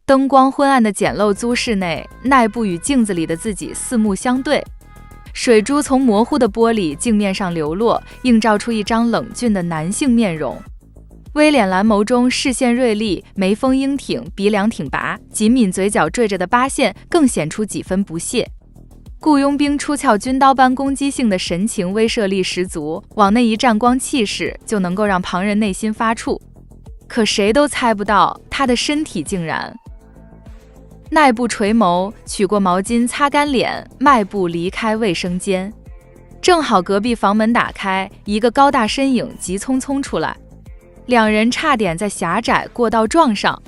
灯光昏暗的简陋租室内，奈布与镜子里的自己四目相对，水珠从模糊的玻璃镜面上流落，映照出一张冷峻的男性面容。威廉蓝眸中视线锐利，眉峰英挺，鼻梁挺拔，紧抿嘴角缀着的疤线更显出几分不屑。雇佣兵出鞘军刀般攻击性的神情威慑力十足，往那一站光气势就能够让旁人内心发怵。可谁都猜不到他的身体竟然……奈布垂眸，取过毛巾擦干脸，迈步离开卫生间。正好隔壁房门打开，一个高大身影急匆匆出来，两人差点在狭窄过道撞上。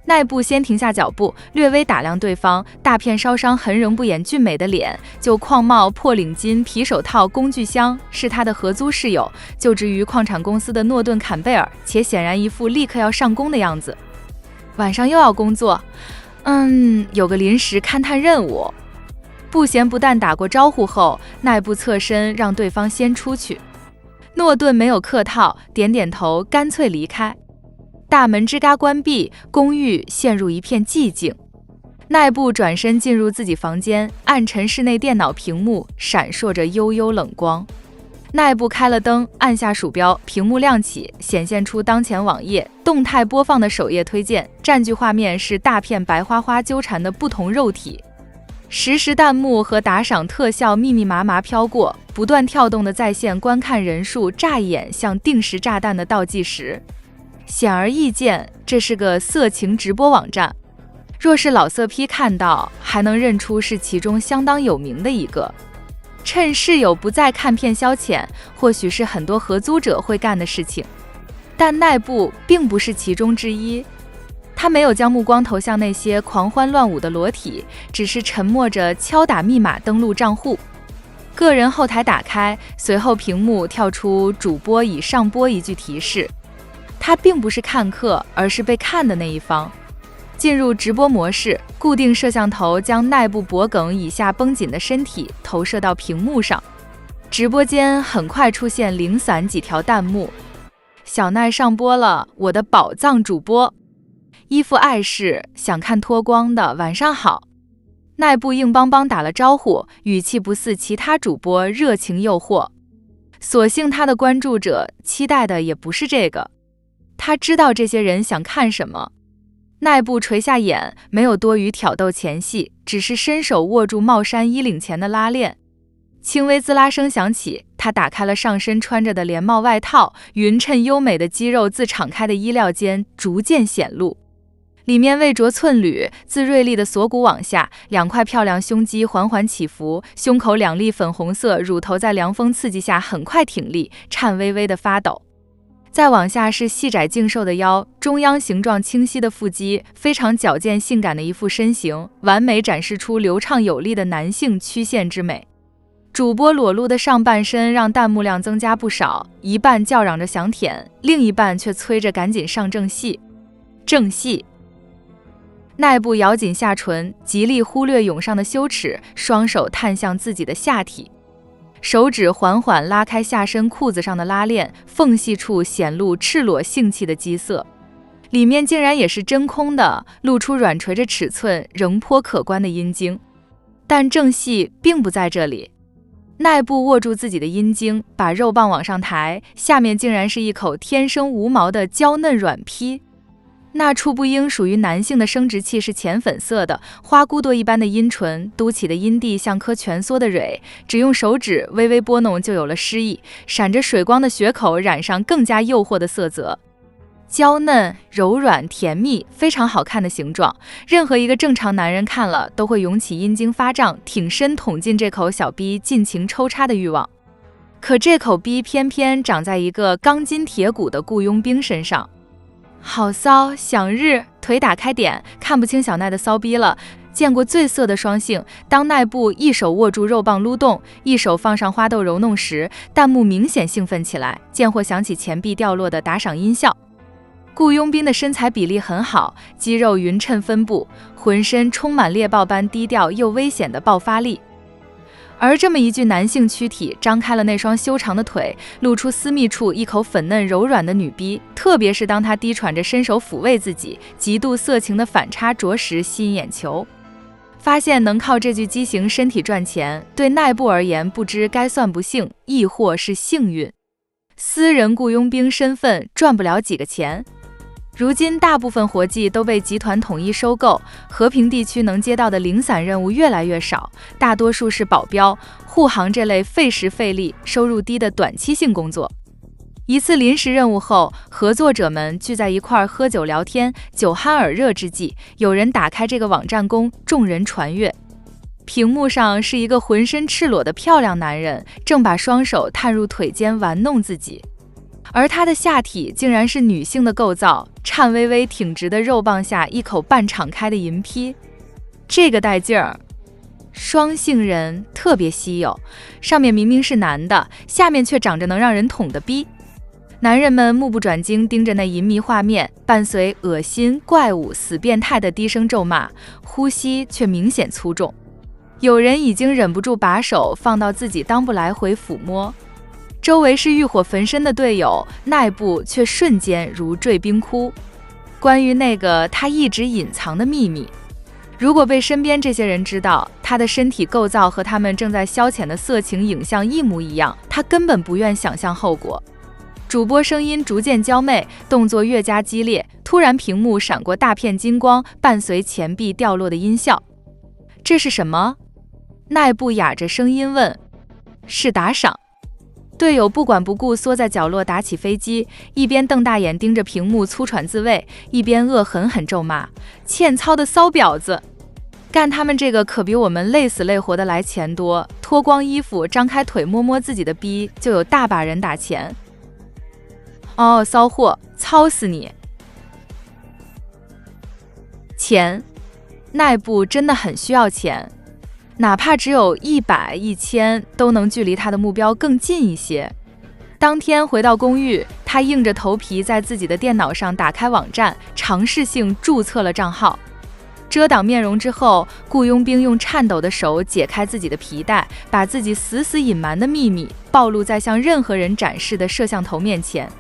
奈布先停下脚步，略微打量对方，大片烧伤痕仍不掩俊美的脸，就矿帽、破领巾、皮手套、工具箱，是他的合租室友，就职于矿产公司的诺顿·坎贝尔，且显然一副立刻要上工的样子。晚上又要工作？有个临时勘探任务。不咸不淡打过招呼后，奈布侧身让对方先出去。诺顿没有客套，点点头，干脆离开。大门吱嘎关闭，公寓陷入一片寂静。奈布转身进入自己房间，暗沉室内电脑屏幕闪烁着幽幽冷光。奈布开了灯，按下鼠标，屏幕亮起，显现出当前网页动态播放的首页推荐，占据画面是大片白花花纠缠的不同肉体。实时弹幕和打赏特效密密麻麻飘过，不断跳动的在线观看人数乍一眼像定时炸弹的倒计时。显而易见，这是个色情直播网站。若是老色批看到，还能认出是其中相当有名的一个。趁室友不再看片消遣，或许是很多合租者会干的事情，但奈布并不是其中之一。他没有将目光投向那些狂欢乱舞的裸体，只是沉默着敲打密码登录账户。个人后台打开，随后屏幕跳出主播已上播一句提示。他并不是看客，而是被看的那一方。进入直播模式，固定摄像头将奈布脖梗以下绷紧的身体投射到屏幕上。直播间很快出现零散几条弹幕：小奈上播了，我的宝藏主播。一副碍事，想看脱光的，晚上好。奈布硬邦邦打了招呼，语气不似其他主播热情诱惑。所幸他的关注者期待的也不是这个。他知道这些人想看什么。奈布垂下眼，没有多余挑逗前戏，只是伸手握住帽衫衣领前的拉链。轻微滋啦声响起，他打开了上身穿着的连帽外套，匀称优美的肌肉自敞开的衣料间逐渐显露，里面未着寸缕，自锐利的锁骨往下，两块漂亮胸肌缓缓起伏，胸口两粒粉红色乳头在凉风刺激下很快挺立，颤巍巍地发抖。再往下是细窄净瘦的腰，中央形状清晰的腹肌，非常矫健性感的一副身形，完美展示出流畅有力的男性曲线之美。主播裸露的上半身让弹幕量增加不少，一半叫嚷着想舔，另一半却催着赶紧上正戏。正戏。奈布咬紧下唇，极力忽略涌上的羞耻，双手探向自己的下体。手指缓缓拉开下身裤子上的拉链，缝隙处显露赤裸性器的肌色，里面竟然也是真空的，露出软垂着尺寸仍颇可观的阴茎。但正戏并不在这里。奈布握住自己的阴茎，把肉棒往上抬，下面竟然是一口天生无毛的娇嫩软坯。那处不应属于男性的生殖器是浅粉色的，花骨朵一般的阴唇，嘟起的阴蒂像颗蜷缩的蕊，只用手指微微拨弄就有了诗意，闪着水光的血口染上更加诱惑的色泽。娇嫩、柔软、甜蜜，非常好看的形状，任何一个正常男人看了都会涌起阴茎发胀，挺身捅进这口小逼尽情抽插的欲望。可这口逼偏偏长在一个钢筋铁骨的雇佣兵身上。好骚，响日，腿打开点，看不清小奈的骚逼了。见过最色的双性，当奈布一手握住肉棒撸动，一手放上花豆揉弄时，弹幕明显兴奋起来，见或响起钱币掉落的打赏音效。雇佣兵的身材比例很好，肌肉匀称分布，浑身充满猎豹般低调又危险的爆发力。而这么一具男性躯体张开了那双修长的腿，露出私密处一口粉嫩柔软的女逼，特别是当他低喘着伸手抚慰自己，极度色情的反差着实吸引眼球。发现能靠这具畸形身体赚钱，对奈布而言不知该算不幸，亦或是幸运。私人雇佣兵身份赚不了几个钱，如今大部分活计都被集团统一收购，和平地区能接到的零散任务越来越少，大多数是保镖、护航这类费时费力、收入低的短期性工作。一次临时任务后，合作者们聚在一块喝酒聊天，酒酣耳热之际，有人打开这个网站供众人传阅。屏幕上是一个浑身赤裸的漂亮男人，正把双手探入腿间玩弄自己，而他的下体竟然是女性的构造，颤巍巍挺直的肉棒下一口半敞开的银批，这个带劲儿。双性人特别稀有，上面明明是男的，下面却长着能让人捅的逼。男人们目不转睛盯着那淫迷画面，伴随恶心、怪物、死变态的低声咒骂，呼吸却明显粗重。有人已经忍不住把手放到自己裆部来回抚摸，周围是欲火焚身的队友，奈布却瞬间如坠冰窟。关于那个他一直隐藏的秘密，如果被身边这些人知道，他的身体构造和他们正在消遣的色情影像一模一样，他根本不愿想象后果。主播声音逐渐娇媚，动作越加激烈，突然屏幕闪过大片金光，伴随钱币掉落的音效。这是什么？奈布哑着声音问。是打赏。队友不管不顾缩在角落打起飞机，一边瞪大眼盯着屏幕粗喘自慰，一边恶狠狠咒骂：欠操的骚婊子！干他们这个可比我们累死累活的来钱多，脱光衣服张开腿摸摸自己的逼，就有大把人打钱。哦，骚货，操死你！钱，奈布真的很需要钱，哪怕只有100、1000，都能距离他的目标更近一些。当天回到公寓，他硬着头皮在自己的电脑上打开网站，尝试性注册了账号。遮挡面容之后，雇佣兵用颤抖的手解开自己的皮带，把自己死死隐瞒的秘密暴露在向任何人展示的摄像头面前。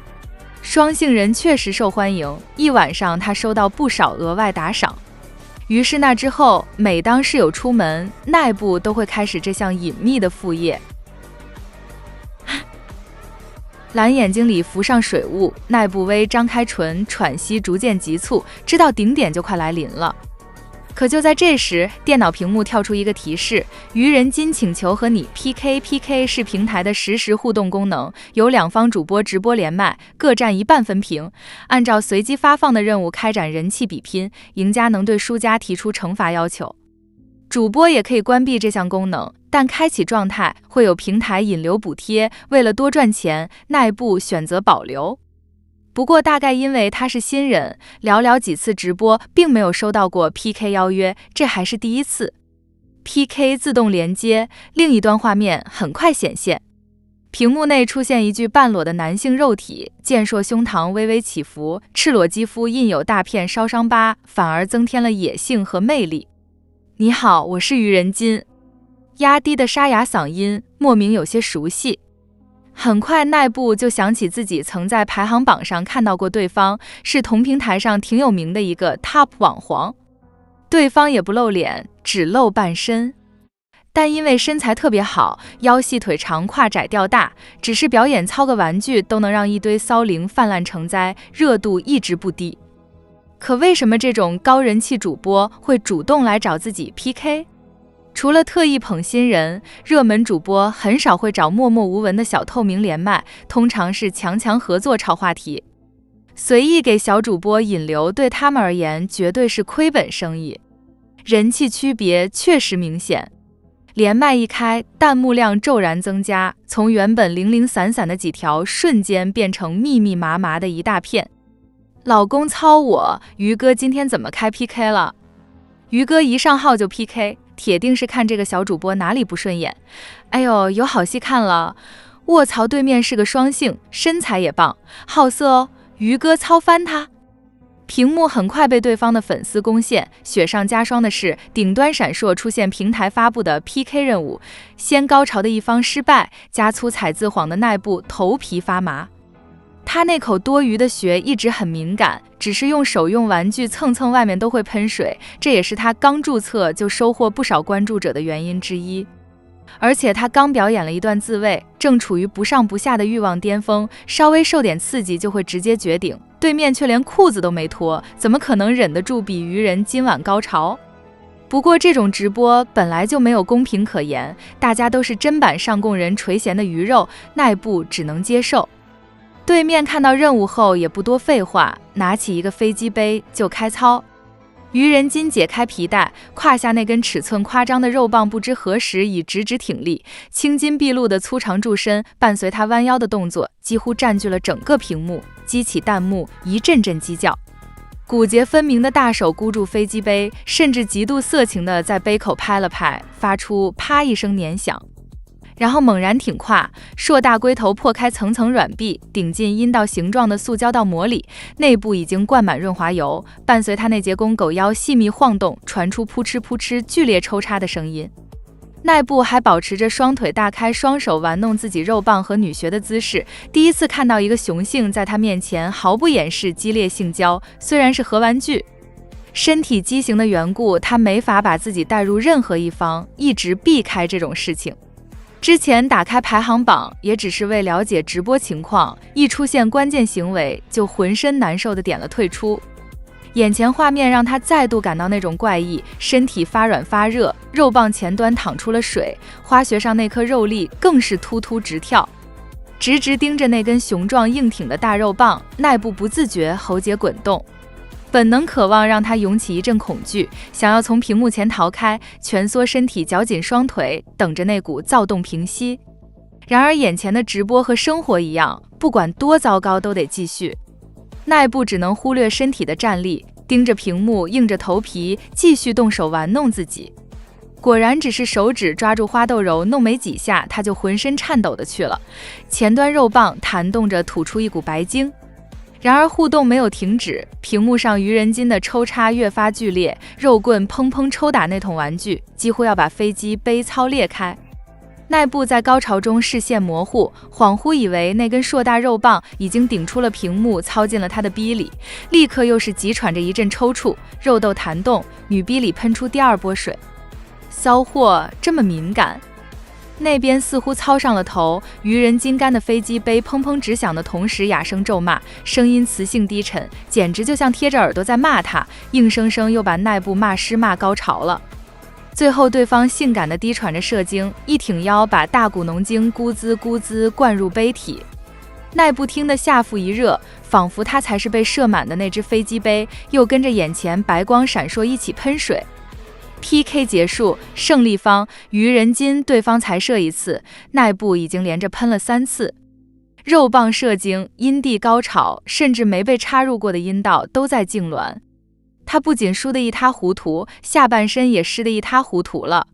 双性人确实受欢迎，一晚上他收到不少额外打赏。于是那之后，每当室友出门，奈布都会开始这项隐秘的副业。蓝眼睛里浮上水雾，奈布微张开唇，喘息逐渐急促，知道顶点就快来临了。可就在这时，电脑屏幕跳出一个提示：愚人金请求和你 PK。PK 是平台的实时互动功能，由两方主播直播连麦，各占一半分屏，按照随机发放的任务开展人气比拼，赢家能对输家提出惩罚要求。主播也可以关闭这项功能，但开启状态会有平台引流补贴，为了多赚钱，奈布选择保留。不过大概因为他是新人，寥寥几次直播并没有收到过 PK 邀约，这还是第一次。PK 自动连接，另一端画面很快显现，屏幕内出现一具半裸的男性肉体，健硕胸膛微微起伏，赤裸肌肤印有大片烧伤疤，反而增添了野性和魅力。你好，我是愚人金。压低的沙哑嗓音莫名有些熟悉。很快奈布就想起自己曾在排行榜上看到过对方，是同平台上挺有名的一个 top 网黄。对方也不露脸，只露半身，但因为身材特别好，腰细腿长胯窄吊大，只是表演操个玩具都能让一堆骚灵泛滥成灾，热度一直不低。可为什么这种高人气主播会主动来找自己 PK？除了特意捧新人，热门主播很少会找默默无闻的小透明连麦，通常是强合作炒话题。随意给小主播引流对他们而言绝对是亏本生意。人气区别确实明显，连麦一开，弹幕量骤然增加，从原本零零散散的几条瞬间变成密密麻麻的一大片。老公操我，于哥今天怎么开 PK 了？于哥一上号就 PK，铁定是看这个小主播哪里不顺眼。哎呦，有好戏看了！卧槽，对面是个双性，身材也棒，好色哦！于哥操翻他！屏幕很快被对方的粉丝攻陷，雪上加霜的是，顶端闪烁出现平台发布的 PK 任务，先高潮的一方失败，加粗踩自晃的奈布头皮发麻。他那口多余的血一直很敏感，只是用手用玩具蹭蹭外面都会喷水，这也是他刚注册就收获不少关注者的原因之一。而且他刚表演了一段自慰，正处于不上不下的欲望巅峰，稍微受点刺激就会直接绝顶，对面却连裤子都没脱，怎么可能忍得住比愚人今晚高潮？不过这种直播本来就没有公平可言，大家都是砧板上供人垂涎的鱼肉，奈布只能接受。对面看到任务后也不多废话，拿起一个飞机杯就开操。愚人金解开皮带，胯下那根尺寸夸张的肉棒不知何时已直直挺立，青筋毕露的粗长柱身伴随他弯腰的动作几乎占据了整个屏幕，激起弹幕一阵阵鸡叫。骨节分明的大手箍住飞机杯，甚至极度色情的在杯口拍了拍，发出啪一声碾响。然后猛然挺胯，硕大龟头破开层层软壁，顶进阴道形状的塑胶道膜里，内部已经灌满润滑油，伴随他那节公狗腰细密晃动，传出扑哧扑哧剧烈抽插的声音。奈布还保持着双腿大开，双手玩弄自己肉棒和女学的姿势，第一次看到一个雄性在他面前毫不掩饰激烈性交，虽然是核玩具。身体畸形的缘故，他没法把自己带入任何一方，一直避开这种事情。之前打开排行榜也只是为了解直播情况，一出现关键行为就浑身难受的点了退出。眼前画面让他再度感到那种怪异，身体发软发热，肉棒前端淌出了水，花穴上那颗肉粒更是突突直跳。直直盯着那根雄壮硬挺的大肉棒，奈布不自觉喉结滚动。本能渴望让他涌起一阵恐惧，想要从屏幕前逃开，蜷缩身体，绞紧双腿，等着那股躁动平息。然而眼前的直播和生活一样，不管多糟糕都得继续。奈布只能忽略身体的站立，盯着屏幕，硬着头皮继续动手玩弄自己。果然只是手指抓住花豆柔弄没几下，他就浑身颤抖的去了，前端肉棒弹动着吐出一股白精。然而互动没有停止，屏幕上愚人金的抽插越发剧烈，肉棍砰砰抽打那桶玩具，几乎要把飞机杯操裂开。奈布在高潮中视线模糊，恍惚以为那根硕大肉棒已经顶出了屏幕，操进了他的逼里，立刻又是急喘着一阵抽搐，肉豆弹动，女逼里喷出第二波水。骚货这么敏感。那边似乎操上了头，愚人金干的飞机杯砰砰直响的同时哑声咒骂，声音磁性低沉，简直就像贴着耳朵在骂他，硬生生又把奈布骂湿骂高潮了。最后对方性感的低喘着射精，一挺腰把大股浓精咕滋咕滋灌入杯体。奈布听得下腹一热，仿佛他才是被射满的那只飞机杯，又跟着眼前白光闪烁一起喷水。PK 结束，胜利方愚人金对方才射一次，奈布已经连着喷了3次。肉棒射精，阴蒂高潮，甚至没被插入过的阴道都在痉挛。他不仅输得一塌糊涂，下半身也湿得一塌糊涂了。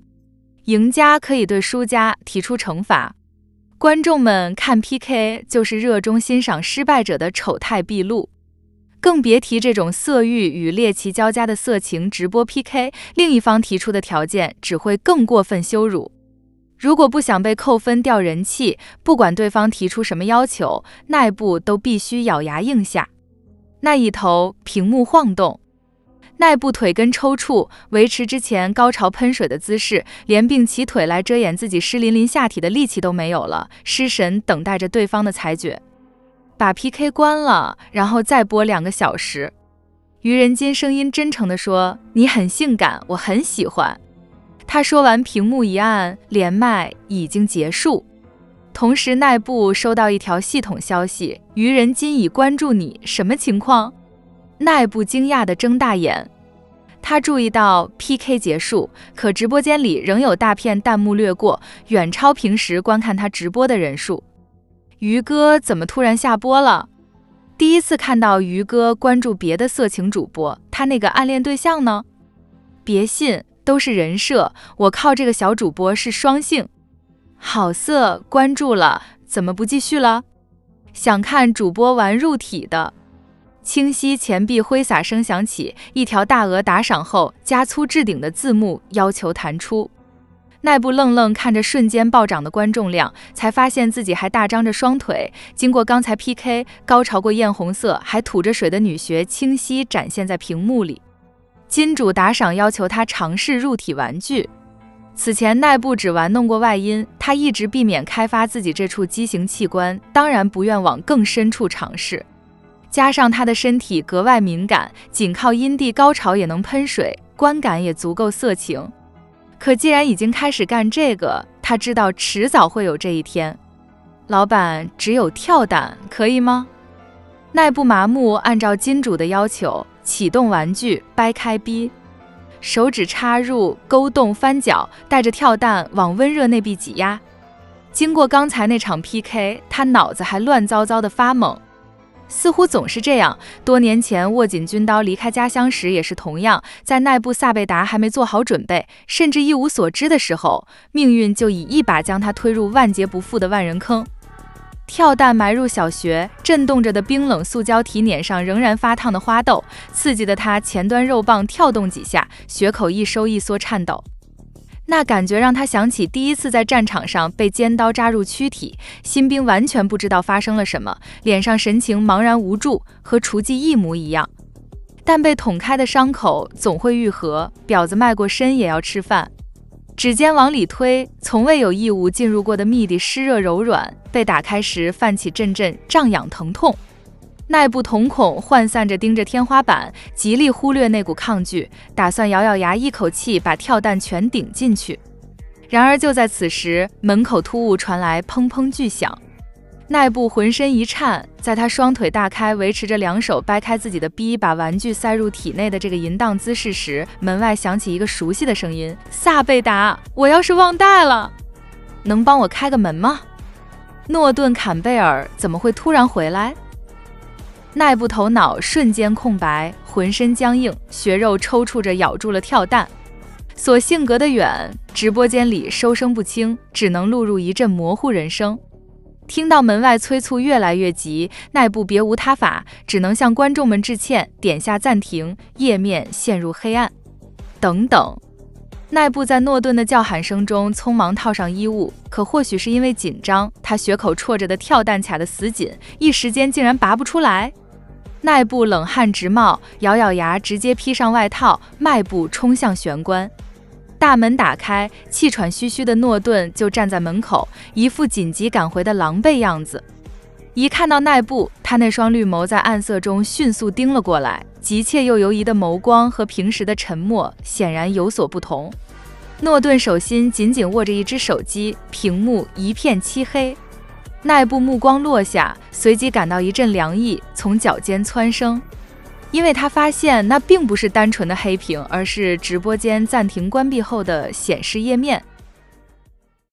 赢家可以对输家提出惩罚。观众们看 PK 就是热衷欣赏失败者的丑态毕露。更别提这种色欲与猎奇交加的色情直播 PK， 另一方提出的条件只会更过分羞辱。如果不想被扣分掉人气，不管对方提出什么要求，奈布都必须咬牙应下。那一头屏幕晃动，奈布腿根抽搐，维持之前高潮喷水的姿势，连并起腿来遮掩自己湿淋淋下体的力气都没有了，失神等待着对方的裁决。把 PK 关了，然后再播2个小时。愚人金声音真诚地说：“你很性感，我很喜欢。”他说完，屏幕一暗，连麦已经结束。同时，奈布收到一条系统消息：愚人金已关注你，什么情况？奈布惊讶地睁大眼。他注意到 PK 结束，可直播间里仍有大片弹幕掠过，远超平时观看他直播的人数。鱼哥怎么突然下播了？第一次看到鱼哥关注别的色情主播，他那个暗恋对象呢？别信，都是人设，我靠这个小主播是双性。好色，关注了，怎么不继续了？想看主播玩入体的。清晰钱币挥洒声响起，一条大额打赏后加粗置顶的字幕要求弹出。奈布愣愣看着瞬间暴涨的观众量，才发现自己还大张着双腿。经过刚才 PK， 高潮过艳红色还吐着水的女学清晰展现在屏幕里。金主打赏要求他尝试入体玩具。此前奈布只玩弄过外阴，他一直避免开发自己这处畸形器官，当然不愿往更深处尝试。加上他的身体格外敏感，仅靠阴蒂高潮也能喷水，观感也足够色情。可既然已经开始干这个，他知道迟早会有这一天。老板，只有跳蛋，可以吗？奈布麻木按照金主的要求启动玩具，掰开逼，手指插入，勾动翻搅，带着跳蛋往温热内壁挤压。经过刚才那场 PK， 他脑子还乱糟糟的发懵。似乎总是这样，多年前握紧军刀离开家乡时也是同样，在奈布萨贝达还没做好准备，甚至一无所知的时候，命运就已一把将他推入万劫不复的万人坑。跳蛋埋入小穴，震动着的冰冷塑胶体碾上仍然发烫的花豆，刺激的他前端肉棒跳动几下，穴口一收一缩颤抖。那感觉让他想起第一次在战场上被尖刀扎入躯体，新兵完全不知道发生了什么，脸上神情茫然无助，和雏妓一模一样。但被捅开的伤口总会愈合，婊子迈过身也要吃饭。指尖往里推，从未有异物进入过的密地湿热柔软，被打开时泛起阵阵胀痒疼痛。奈布瞳孔涣散着盯着天花板，极力忽略那股抗拒，打算咬咬牙一口气把跳蛋全顶进去。然而就在此时，门口突兀传来砰砰巨响。奈布浑身一颤，在他双腿大开，维持着两手掰开自己的逼，把玩具塞入体内的这个淫荡姿势时，门外响起一个熟悉的声音：萨贝达，我要是忘带了，能帮我开个门吗？诺顿·坎贝尔怎么会突然回来？奈布头脑瞬间空白，浑身僵硬，血肉抽搐着咬住了跳蛋。所幸隔得远，直播间里收声不清，只能录入一阵模糊人声。听到门外催促越来越急，奈布别无他法，只能向观众们致歉，点下暂停，页面陷入黑暗。等等，奈布在诺顿的叫喊声中匆忙套上衣物，可或许是因为紧张，他血口戳着的跳蛋卡得死紧，一时间竟然拔不出来。奈布冷汗直冒，咬咬牙，直接披上外套，迈步冲向玄关。大门打开，气喘吁吁的诺顿就站在门口，一副紧急赶回的狼狈样子。一看到奈布，他那双绿眸在暗色中迅速盯了过来，急切又犹疑的眸光和平时的沉默显然有所不同。诺顿手心紧紧握着一只手机，屏幕一片漆黑。奈布目光落下，随即感到一阵凉意从脚尖蹿升，因为他发现那并不是单纯的黑屏，而是直播间暂停关闭后的显示页面。